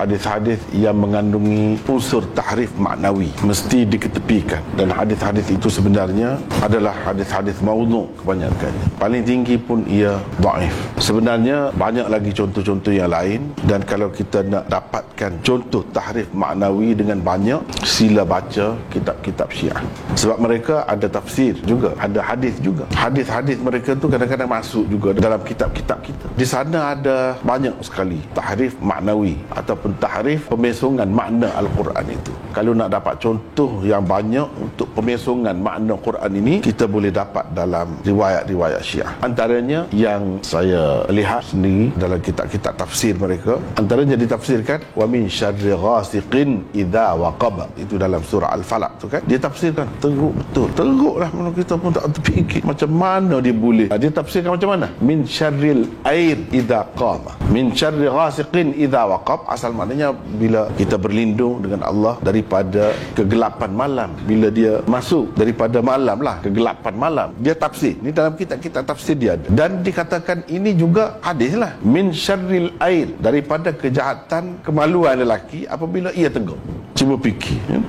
hadis-hadis yang mengandungi unsur tahrif maknawi mesti diketepikan, dan hadis-hadis itu sebenarnya adalah hadis-hadis maudhu' kebanyakannya. Paling tinggi pun ia dhaif. Sebenarnya banyak lagi contoh-contoh yang lain, dan kalau kita nak dapatkan contoh tahrif maknawi dengan banyak, sila baca kitab-kitab Syiah. Sebab mereka ada tafsir juga, ada hadis juga. Hadis-hadis mereka tu kadang-kadang masuk juga dalam kitab-kitab kita. Di sana ada banyak sekali tahrif maknawi ataupun tahrif pemesongan makna Al-Quran itu. Kalau nak dapat contoh yang banyak untuk pemesongan makna Quran ini, kita boleh dapat dalam riwayat-riwayat Syiah. Antaranya yang saya lihat sendiri dalam kitab-kitab tafsir mereka, antaranya ditafsirkan wa min syarri ghasiqin idza waqab. Itu dalam surah Al-Falaq tu kan. Dia tafsirkan teruk betul. Teruklah, mana kita pun tak terfikir macam mana dia boleh. Dia tafsirkan macam mana? Min syarril air idza qama. Min syarri ghasiqin idza waqab. Asal maknanya bila kita berlindung dengan Allah daripada kegelapan malam, bila dia masuk daripada malam lah, kegelapan malam. Dia tafsir. Ni dalam kitab-kitab tafsir dia ada. Dan dikatakan ini juga hadis lah. Min syarril air, daripada kejahatan kemaluan lelaki apabila ia tegak. Cuba fikir ya?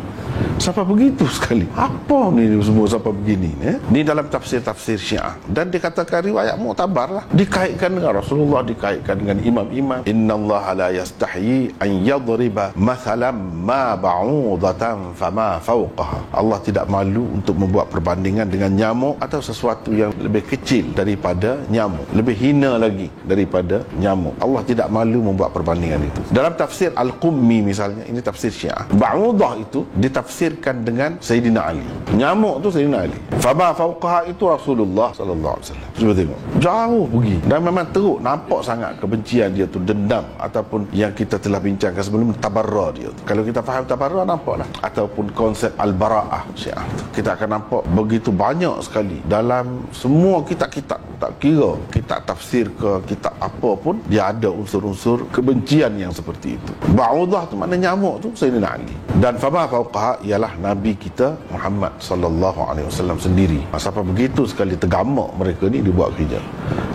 Sampai begitu sekali. Apa ni semua sampai begini ya? Ni dalam tafsir-tafsir Syiah. Dan dikatakan riwayat muktabar lah. Dikaitkan dengan Rasulullah, dikaitkan dengan imam-imam. Innallaha la yastahyi an yadriba mathalan ma ba'udatan fama fawqaha. Allah tidak malu untuk membuat perbandingan dengan nyamuk atau sesuatu yang lebih kecil daripada nyamuk, lebih hina lagi daripada nyamuk. Allah tidak malu membuat perbandingan itu. Dalam tafsir Al-Qummi misalnya, ini tafsir Syiah, ba'udah itu ditafsirkan dengan Sayyidina Ali. Nyamuk tu Sayyidina Ali. Fama fauqaha itu Rasulullah sallallahu alaihi wasallam. Cuba tengok. Jauh pergi. Dan memang teruk, nampak sangat kebencian dia tu, dendam, ataupun yang kita telah bincangkan sebelum, tabarra dia tu. Kalau kita faham tabarra, nampaklah. Ataupun konsep al-bara'ah Syiah tu, kita akan nampak begitu banyak sekali dalam semua kitab-kitab. Tak kira kitab tafsir ke kitab apa pun, dia ada unsur-unsur kebencian yang seperti itu. Ba'udah tu makna nyamuk tu Sayyidina Ali. Dan fama fauqaha ialah Nabi kita Muhammad sallallahu alaihi wasallam sendiri. Sampai begitu sekali tergamak mereka ni dibuat kerja.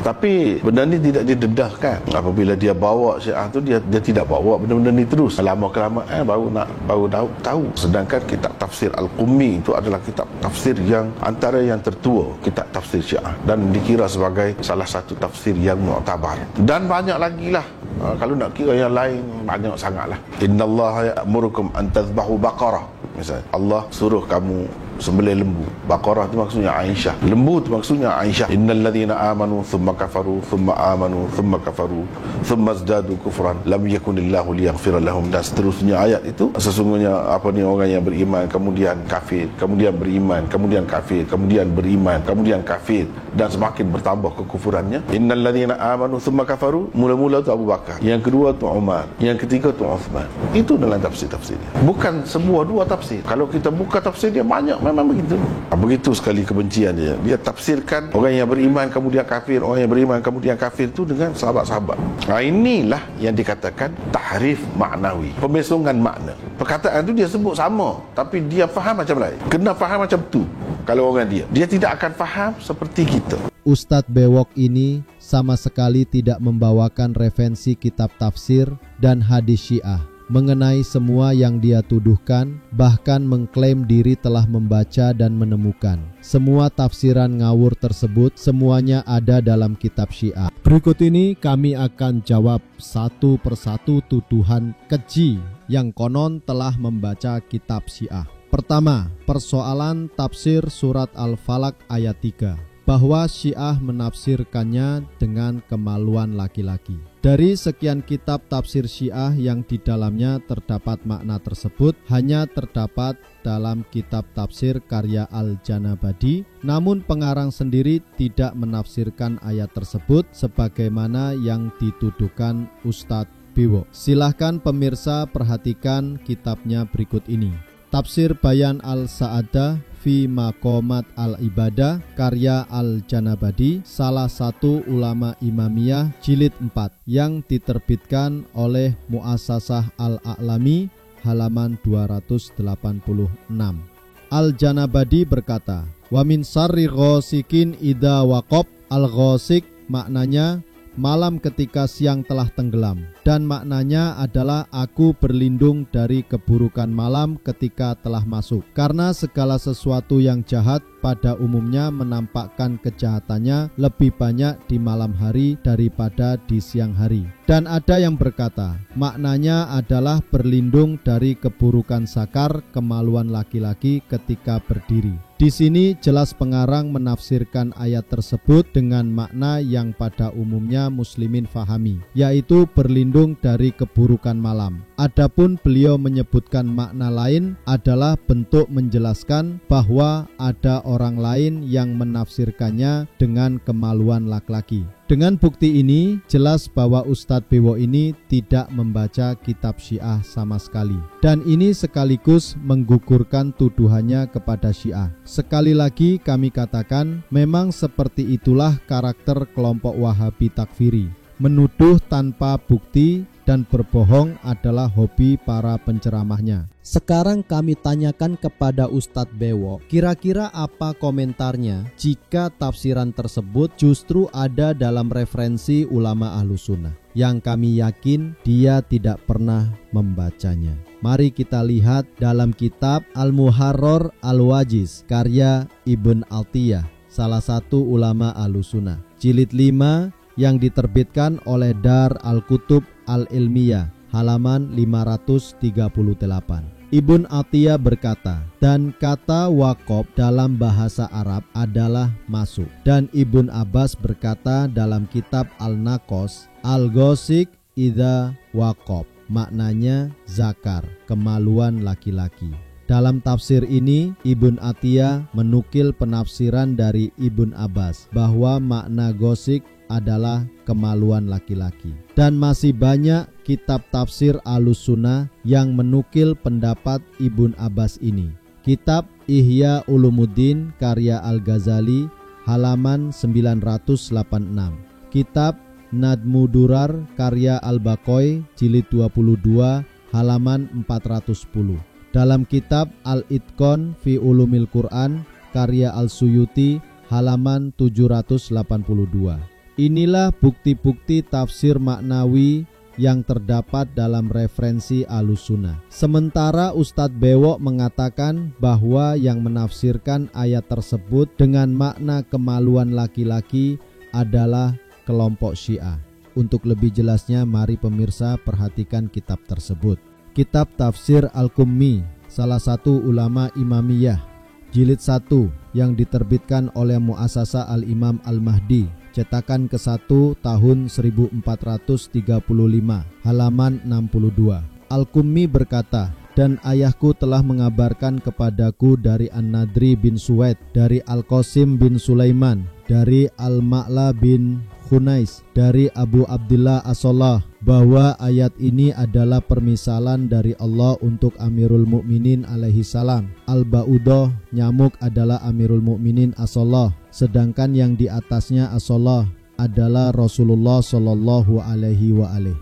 Tapi benda ni tidak didedahkan. Apabila dia bawa Syiah tu, dia tidak bawa benda-benda ni terus. Lama-kelamaan baru tahu. Sedangkan kitab tafsir Al-Qummi itu adalah kitab tafsir yang antara yang tertua kitab tafsir Syiah, dan dikira sebagai salah satu tafsir yang muktabar. Dan banyak lagi lah. Kalau nak kira yang lain, banyak sangatlah. Innallaha ya'murukum an tadhbahu baqarah. Misalnya Allah suruh kamu sembelih lembu. Baqarah tu maksudnya Aisyah. Lembu tu maksudnya Aisyah. Innal ladzina amanu thumma kafaru thumma amanu thumma kafaru thumma zdadu kufran lam yakunillahu liyaghfira lahum. Dan seterusnya ayat itu, sesungguhnya orang yang beriman kemudian kafir, kemudian beriman, kemudian kafir, kemudian beriman, kemudian kafir, dan semakin bertambah kekufurannya. Innal ladzina amanu thumma kafaru, mula-mula tu Abu Bakar, yang kedua tu Umar, yang ketiga tu Uthman. Itu dalam tafsir-tafsirnya. Bukan sebuah dua tafsir. Kalau kita buka tafsir dia banyak, memang begitu. Begitu sekali kebencian dia. Dia tafsirkan orang yang beriman kemudian kafir, orang yang beriman kemudian kafir tu dengan sahabat-sahabat. Inilah yang dikatakan tahrif maknawi, pemesongan makna. Perkataan tu dia sebut sama, tapi dia faham macam lain. Kena faham macam tu. Kalau orang dia tidak akan faham seperti kita. Ustadz Bewok ini sama sekali tidak membawakan referensi kitab tafsir dan hadis Syiah mengenai semua yang dia tuduhkan, bahkan mengklaim diri telah membaca dan menemukan. Semua tafsiran ngawur tersebut semuanya ada dalam kitab Syiah. Berikut ini kami akan jawab satu persatu tuduhan keji yang konon telah membaca kitab Syiah. Pertama, persoalan tafsir surat Al-Falaq ayat 3, bahwa Syiah menafsirkannya dengan kemaluan laki-laki. Dari sekian kitab tafsir Syiah yang di dalamnya terdapat makna tersebut, hanya terdapat dalam kitab tafsir karya Al-Janabadi, namun pengarang sendiri tidak menafsirkan ayat tersebut sebagaimana yang dituduhkan Ustadz Bewok. Silahkan pemirsa perhatikan kitabnya berikut ini. Tafsir Bayan Al-Sa'adah fi Maqamat Al-Ibadah karya Al-Janabadi, salah satu ulama Imamiyah, jilid 4, yang diterbitkan oleh Mu'assasah Al-A'lami, halaman 286. Al-Janabadi berkata, wa min syarri ghasikin idza waqab. Al-ghasik maknanya malam ketika siang telah tenggelam. dan maknanya adalah aku berlindung dari keburukan malam ketika telah masuk. Karena segala sesuatu yang jahat pada umumnya menampakkan kejahatannya lebih banyak di malam hari daripada di siang hari. Dan ada yang berkata, maknanya adalah berlindung dari keburukan sakar, kemaluan laki-laki ketika berdiri. Di sini jelas pengarang menafsirkan ayat tersebut dengan makna yang pada umumnya muslimin fahami, yaitu berlindung dari keburukan malam. Adapun beliau menyebutkan makna lain adalah bentuk menjelaskan bahwa ada orang lain yang menafsirkannya dengan kemaluan laki-laki. Dengan bukti ini, jelas bahwa Ustadz Bewo ini tidak membaca kitab Syiah sama sekali. Dan ini sekaligus menggugurkan tuduhannya kepada Syiah. Sekali lagi kami katakan, memang seperti itulah karakter kelompok Wahabi takfiri. Menuduh tanpa bukti dan berbohong adalah hobi para penceramahnya. Sekarang kami tanyakan kepada Ustadz Bewo, kira-kira apa komentarnya jika tafsiran tersebut justru ada dalam referensi ulama Ahlussunnah, yang kami yakin dia tidak pernah membacanya. Mari kita lihat dalam kitab Al-Muharrar Al-Wajiz karya Ibn Atiyah, salah satu ulama Ahlussunnah, jilid 5 yang diterbitkan oleh Dar Al-Kutub Al-Ilmiyah, halaman 538. Ibn Atiyah berkata, dan kata waqaf dalam bahasa Arab adalah masuk. Dan Ibn Abbas berkata dalam kitab Al-Naqos, Al-Ghosik idza waqaf, maknanya zakar, kemaluan laki-laki. Dalam tafsir ini, Ibn Atiyah menukil penafsiran dari Ibn Abbas bahwa makna ghosik adalah kemaluan laki-laki. Dan masih banyak kitab tafsir Ahlussunnah yang menukil pendapat Ibn Abbas ini. Kitab Ihya Ulumuddin karya Al-Ghazali halaman 986. Kitab Nadmu Durar karya Al-Baqoi jilid 22 halaman 410. Dalam kitab Al-Itqan fi Ulumil Quran karya Al-Suyuti halaman 782. Inilah bukti-bukti tafsir maknawi yang terdapat dalam referensi Ahlussunnah. Sementara Ustadz Bewo mengatakan bahwa yang menafsirkan ayat tersebut dengan makna kemaluan laki-laki adalah kelompok Syiah. Untuk lebih jelasnya, mari pemirsa perhatikan kitab tersebut. Kitab Tafsir Al-Qummi, salah satu ulama Imamiyah, jilid 1 yang diterbitkan oleh Mu'assasah Al-Imam Al-Mahdi, cetakan ke-1 tahun 1435, halaman 62. Al-Qummi berkata, dan ayahku telah mengabarkan kepadaku dari An-Nadri bin Suwaid, dari Al-Qasim bin Sulaiman, dari Al-Ma'la bin Khunais, dari Abu Abdillah As-Salah, bahwa ayat ini adalah permisalan dari Allah untuk Amirul Mukminin alaihi salam. Al-Ba'udah, nyamuk, adalah Amirul Mukminin As-Salah, sedangkan yang di atasnya As-Salah adalah Rasulullah sallallahu alaihi wa alihi.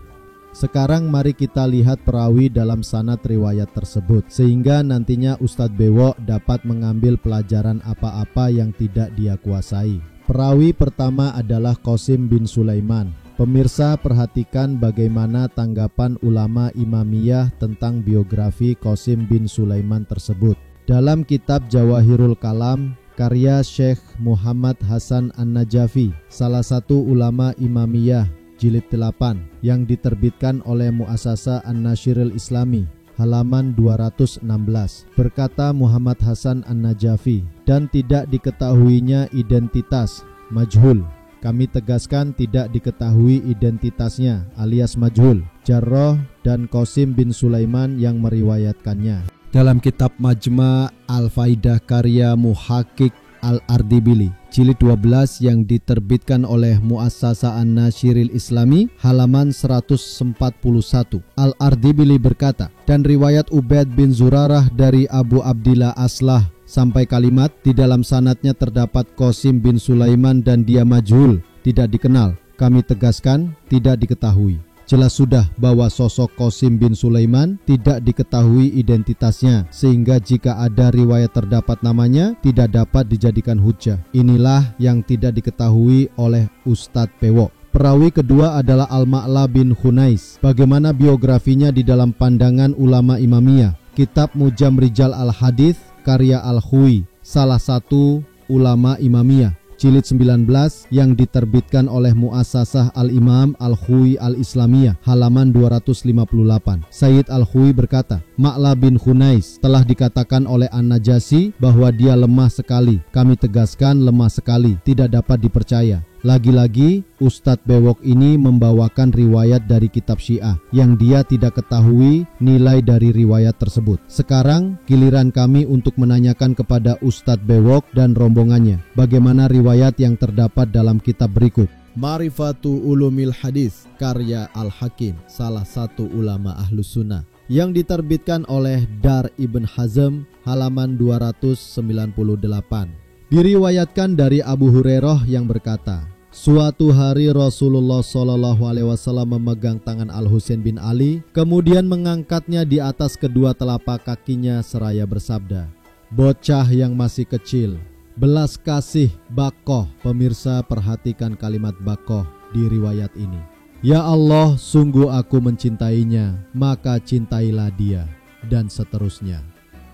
Sekarang mari kita lihat perawi dalam sanad riwayat tersebut, sehingga nantinya Ustadz Bewo dapat mengambil pelajaran apa-apa yang tidak dia kuasai. Perawi pertama adalah Qasim bin Sulaiman. Pemirsa perhatikan bagaimana tanggapan ulama Imamiyah tentang biografi Qasim bin Sulaiman tersebut. Dalam kitab Jawahirul Kalam karya Syekh Muhammad Hasan An-Najafi, salah satu ulama Imamiyah, jilid 8 yang diterbitkan oleh Mu'assasah An-Nasyiril Islami, halaman 216. Berkata Muhammad Hasan An-Najafi, dan tidak diketahuinya identitas, majhul. Kami tegaskan tidak diketahui identitasnya alias majhul, Jarrah dan Qasim bin Sulaiman yang meriwayatkannya. Dalam kitab Majma' Al-Faidah karya Muhaqqiq Al-Ardibili, jilid 12 yang diterbitkan oleh Mu'assasah An-Nasyiril Islami, halaman 141. Al-Ardibili berkata, dan riwayat Ubaid bin Zurarah dari Abu Abdillah Aslah sampai kalimat di dalam sanadnya terdapat Qasim bin Sulaiman dan dia majhul, tidak dikenal. Kami tegaskan tidak diketahui. Jelas sudah bahwa sosok Qasim bin Sulaiman tidak diketahui identitasnya, sehingga jika ada riwayat terdapat namanya tidak dapat dijadikan hujjah. Inilah yang tidak diketahui oleh Ustadz Bewo. Perawi kedua adalah Al-Ma'la bin Khunais. Bagaimana biografinya di dalam pandangan ulama Imamiyah? Kitab Mujam Rijal Al-Hadith karya Al-Khuwi, salah satu ulama Imamiyah, jilid 19 yang diterbitkan oleh Muassasah Al-Imam Al-Khuwi Al-Islamiyah, halaman 258. Sayyid Al-Khuwi berkata, Ma'la bin Khunais telah dikatakan oleh An-Najasyi bahwa dia lemah sekali. Kami tegaskan lemah sekali, tidak dapat dipercaya. Lagi-lagi Ustadz Bewok ini membawakan riwayat dari kitab Syiah yang dia tidak ketahui nilai dari riwayat tersebut. Sekarang giliran kami untuk menanyakan kepada Ustadz Bewok dan rombongannya bagaimana riwayat yang terdapat dalam kitab berikut. Ma'rifatu Ulumil Hadis karya Al-Hakim, salah satu ulama Ahlus Sunnah, yang diterbitkan oleh Dar Ibn Hazm, halaman 298. Diriwayatkan dari Abu Hurairah yang berkata, suatu hari Rasulullah SAW memegang tangan Al-Husain bin Ali, kemudian mengangkatnya di atas kedua telapak kakinya seraya bersabda, bocah yang masih kecil, belas kasih bakoh. Pemirsa perhatikan kalimat bakoh di riwayat ini. Ya Allah, sungguh aku mencintainya, maka cintailah dia, dan seterusnya.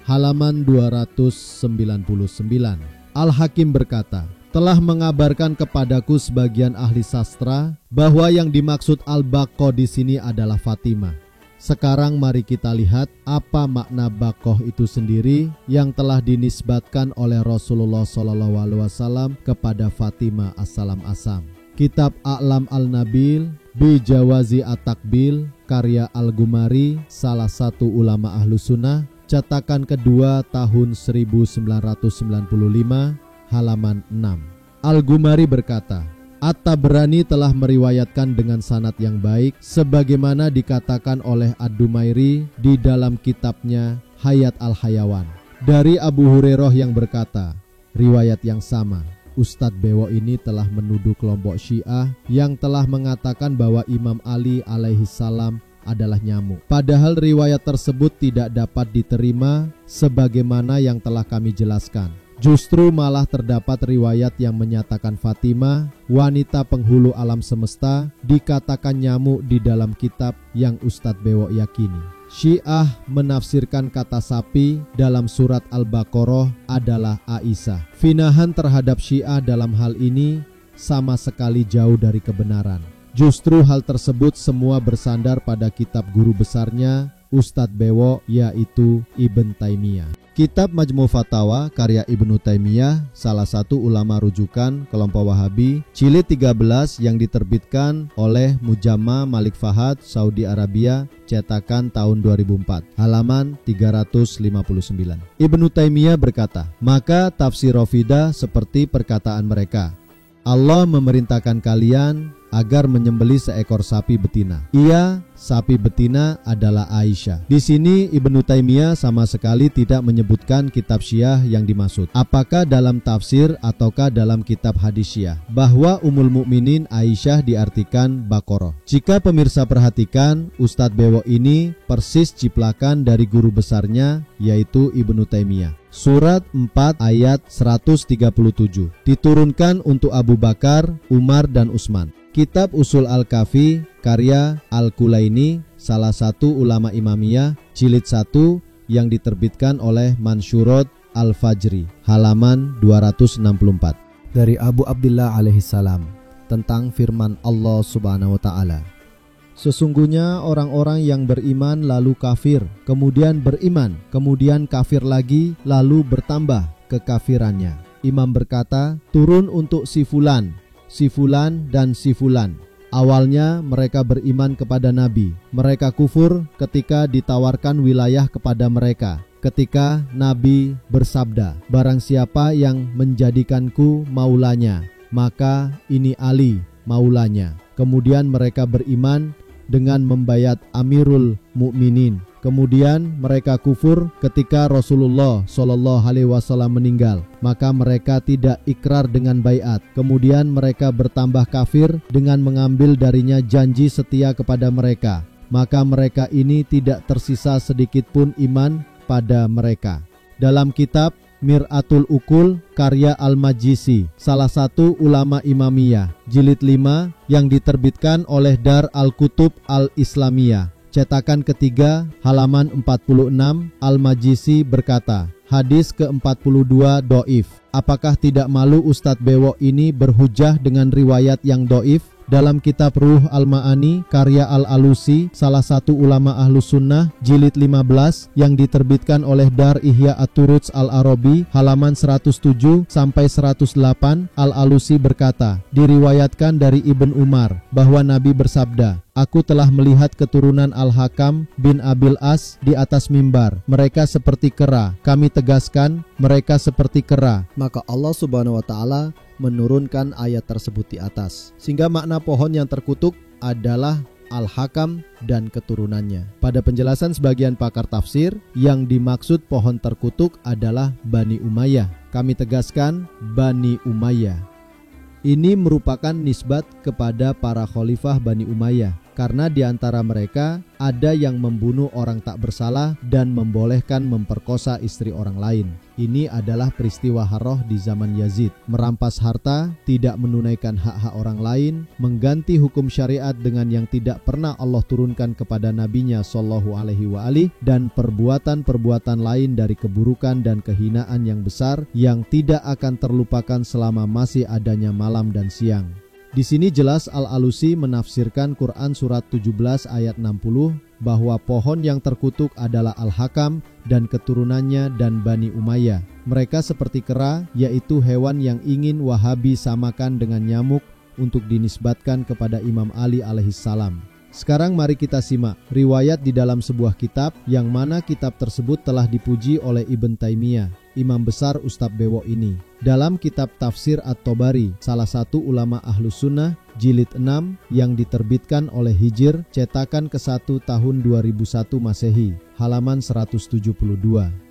Halaman 299. Al-Hakim berkata, telah mengabarkan kepadaku sebagian ahli sastra bahwa yang dimaksud al-baqoh di sini adalah Fatimah. Sekarang mari kita lihat apa makna baqoh itu sendiri yang telah dinisbatkan oleh Rasulullah SAW kepada Fatimah assalam asam. Kitab A'lam al-Nabil bi Jawazi at-Takbil karya Al-Gumari, salah satu ulama Ahlus Sunnah, cetakan kedua tahun 1995, halaman 6. Al-Gumari berkata, At-Tabrani telah meriwayatkan dengan sanad yang baik sebagaimana dikatakan oleh Ad-Dumairi di dalam kitabnya Hayat Al-Hayawan, dari Abu Hurairah yang berkata, riwayat yang sama. Ustadz Bewok ini telah menuduh kelompok Syiah yang telah mengatakan bahwa Imam Ali alaihissalam adalah nyamuk. Padahal riwayat tersebut tidak dapat diterima sebagaimana yang telah kami jelaskan. Justru malah terdapat riwayat yang menyatakan Fatimah, wanita penghulu alam semesta, dikatakan nyamuk di dalam kitab yang Ustadz Bewok yakini. Syiah menafsirkan kata sapi dalam surat Al-Baqarah adalah Aisyah. Finahan terhadap Syiah dalam hal ini sama sekali jauh dari kebenaran. Justru hal tersebut semua bersandar pada kitab guru besarnya Ustadz Bewok, yaitu Ibn Taimiyah. Kitab Majmu' Fatawa karya Ibnu Taimiyah, salah satu ulama rujukan kelompok Wahabi, jilid 13 yang diterbitkan oleh Mujamma Malik Fahad, Saudi Arabia, cetakan tahun 2004, halaman 359. Ibnu Taimiyah berkata, maka tafsir Rafidah seperti perkataan mereka, Allah memerintahkan kalian agar menyembelih seekor sapi betina. Ia, sapi betina adalah Aisyah. Di sini Ibnu Taimiyah sama sekali tidak menyebutkan kitab Syiah yang dimaksud. Apakah dalam tafsir ataukah dalam kitab hadis Syiah bahwa Ummul Mukminin Aisyah diartikan Baqarah. Jika pemirsa perhatikan, Ustadz Bewok ini persis ciplakan dari guru besarnya, yaitu Ibnu Taimiyah. Surat 4 ayat 137 diturunkan untuk Abu Bakar, Umar, dan Utsman. Kitab Usul Al-Kafi karya Al-Kulaini, salah satu ulama Imamiyah, jilid 1 yang diterbitkan oleh Mansyurot Al-Fajri, halaman 264. Dari Abu Abdillah alaihissalam tentang firman Allah subhanahu wa ta'ala, sesungguhnya orang-orang yang beriman lalu kafir, kemudian beriman, kemudian kafir lagi, lalu bertambah kekafirannya. Imam berkata, turun untuk si fulan, si fulan, dan si fulan. Awalnya mereka beriman kepada Nabi. Mereka kufur ketika ditawarkan wilayah kepada mereka. Ketika Nabi bersabda, barang siapa yang menjadikanku maulanya, maka ini Ali maulanya. Kemudian mereka beriman dengan membayat Amirul Mukminin. Kemudian mereka kufur ketika Rasulullah SAW meninggal, maka mereka tidak ikrar dengan baiat. Kemudian mereka bertambah kafir dengan mengambil darinya janji setia kepada mereka, maka mereka ini tidak tersisa sedikit pun iman pada mereka. Dalam kitab Mir'atul Uqul karya Al-Majisi, salah satu ulama Imamiyah, jilid 5 yang diterbitkan oleh Dar Al-Kutub Al-Islamiyah, cetakan ketiga, halaman 46. Al-Majisi berkata, hadis ke-42 doif. Apakah tidak malu Ustadz Bewok ini berhujah dengan riwayat yang doif? Dalam kitab Ruh Al-Ma'ani karya Al-Alusi, salah satu ulama Ahlus Sunnah, jilid 15 yang diterbitkan oleh Dar Ihya At-Turuts Al-Arabi, halaman 107 sampai 108, Al-Alusi berkata, diriwayatkan dari Ibn Umar bahwa Nabi bersabda, aku telah melihat keturunan Al-Hakam bin Abil As di atas mimbar. Mereka seperti kera. Kami tegaskan, mereka seperti kera. Maka Allah Subhanahu wa Ta'ala menurunkan ayat tersebut di atas, sehingga makna pohon yang terkutuk adalah Al-Hakam dan keturunannya. Pada penjelasan sebagian pakar tafsir, yang dimaksud pohon terkutuk adalah Bani Umayyah. Kami tegaskan, Bani Umayyah. Ini merupakan nisbat kepada para khalifah Bani Umayyah, karena di antara mereka ada yang membunuh orang tak bersalah dan membolehkan memperkosa istri orang lain. Ini adalah peristiwa haroh di zaman Yazid, merampas harta, tidak menunaikan hak-hak orang lain, mengganti hukum syariat dengan yang tidak pernah Allah turunkan kepada nabinya sallallahu alaihi wa alihi, dan perbuatan-perbuatan lain dari keburukan dan kehinaan yang besar yang tidak akan terlupakan selama masih adanya malam dan siang. Di sini jelas Al-Alusi menafsirkan Quran surat 17 ayat 60 bahwa pohon yang terkutuk adalah Al-Hakam dan keturunannya dan Bani Umayyah. Mereka seperti kera, yaitu hewan yang ingin Wahabi samakan dengan nyamuk untuk dinisbatkan kepada Imam Ali alaihissalam. Sekarang mari kita simak riwayat di dalam sebuah kitab yang mana kitab tersebut telah dipuji oleh Ibn Taimiyah, imam besar Ustadz Bewok ini. Dalam kitab Tafsir At-Tabari, salah satu ulama Ahlus Sunnah, jilid 6 yang diterbitkan oleh Hijr, cetakan ke-1 tahun 2001 Masehi, halaman 172.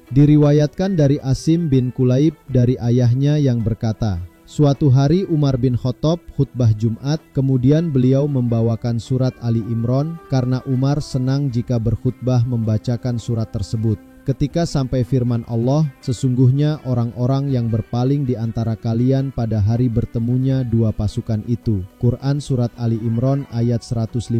Diriwayatkan dari Asim bin Kulaib dari ayahnya yang berkata, suatu hari Umar bin Khattab khutbah Jumat, kemudian beliau membawakan surat Ali Imran karena Umar senang jika berkhutbah membacakan surat tersebut. Ketika sampai firman Allah, sesungguhnya orang-orang yang berpaling di antara kalian pada hari bertemunya dua pasukan itu. Quran surat Ali Imran ayat 155.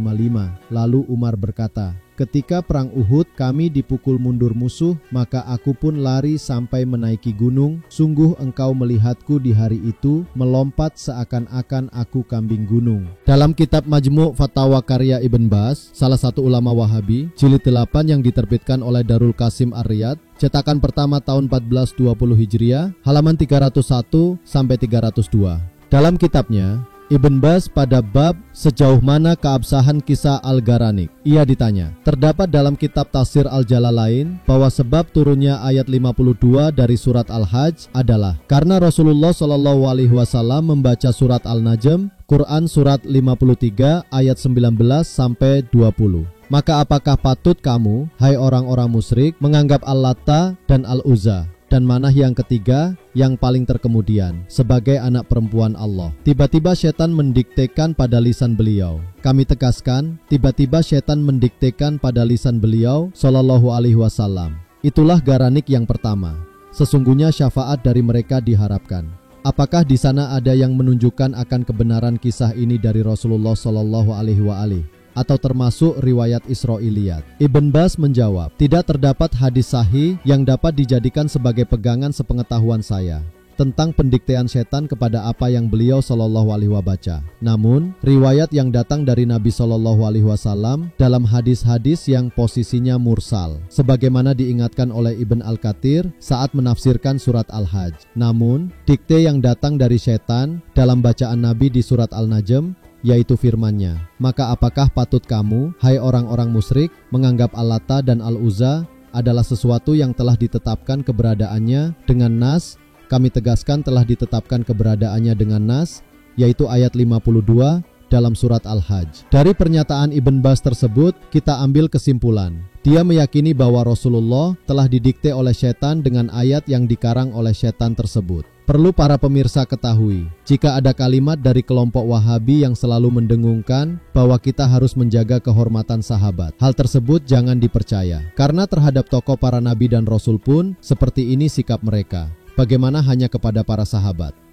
Lalu Umar berkata, ketika perang Uhud kami dipukul mundur musuh, maka aku pun lari sampai menaiki gunung. Sungguh engkau melihatku di hari itu, melompat seakan-akan aku kambing gunung. Dalam kitab Majmu' Fatawa karya Ibn Baz, salah satu ulama Wahabi, jilid 8 yang diterbitkan oleh Darul Qasim Ar-Riyadh, cetakan pertama tahun 1420 Hijriah, halaman 301 sampai 302. Dalam kitabnya, Ibn Baz pada bab sejauh mana keabsahan kisah Al-Garanik, ia ditanya, terdapat dalam kitab Tafsir Al-Jalalain bahwa sebab turunnya ayat 52 dari surat Al-Hajj adalah karena Rasulullah SAW membaca surat Al-Najm, Quran surat 53 ayat 19 sampai 20. Maka apakah patut kamu, hai orang-orang musyrik, menganggap Al-Lata dan Al-Uzza dan Manah yang ketiga yang paling terkemudian sebagai anak perempuan Allah? Tiba-tiba setan mendiktekan pada lisan beliau. Kami tegaskan, tiba-tiba setan mendiktekan pada lisan beliau sallallahu alaihi wasallam. Itulah Garanik yang pertama. Sesungguhnya syafaat dari mereka diharapkan. Apakah di sana ada yang menunjukkan akan kebenaran kisah ini dari Rasulullah sallallahu alaihi wa alihi? Atau termasuk riwayat Israiliyat? Ibn Baz menjawab, tidak terdapat hadis sahih yang dapat dijadikan sebagai pegangan sepengetahuan saya tentang pendiktean setan kepada apa yang beliau sallallahu alaihi wasallam baca. Namun, riwayat yang datang dari Nabi sallallahu alaihi wasallam dalam hadis-hadis yang posisinya mursal, sebagaimana diingatkan oleh Ibn Al-Kathir saat menafsirkan surat Al-Hajj. Namun, dikte yang datang dari setan dalam bacaan Nabi di surat Al-Najm, yaitu firman-Nya, maka apakah patut kamu, hai orang-orang musyrik, menganggap Al-Lata dan Al-Uzza adalah sesuatu yang telah ditetapkan keberadaannya dengan nas? Kami tegaskan telah ditetapkan keberadaannya dengan nas, yaitu ayat 52 dalam surat Al-Hajj. Dari pernyataan Ibn Baz tersebut, kita ambil kesimpulan. Dia meyakini bahwa Rasulullah telah didikte oleh setan dengan ayat yang dikarang oleh setan tersebut. Perlu para pemirsa ketahui, jika ada kalimat dari kelompok Wahabi yang selalu mendengungkan bahwa kita harus menjaga kehormatan sahabat, hal tersebut jangan dipercaya. Karena terhadap tokoh para nabi dan rasul pun seperti ini sikap mereka. Bagaimana hanya kepada para sahabat?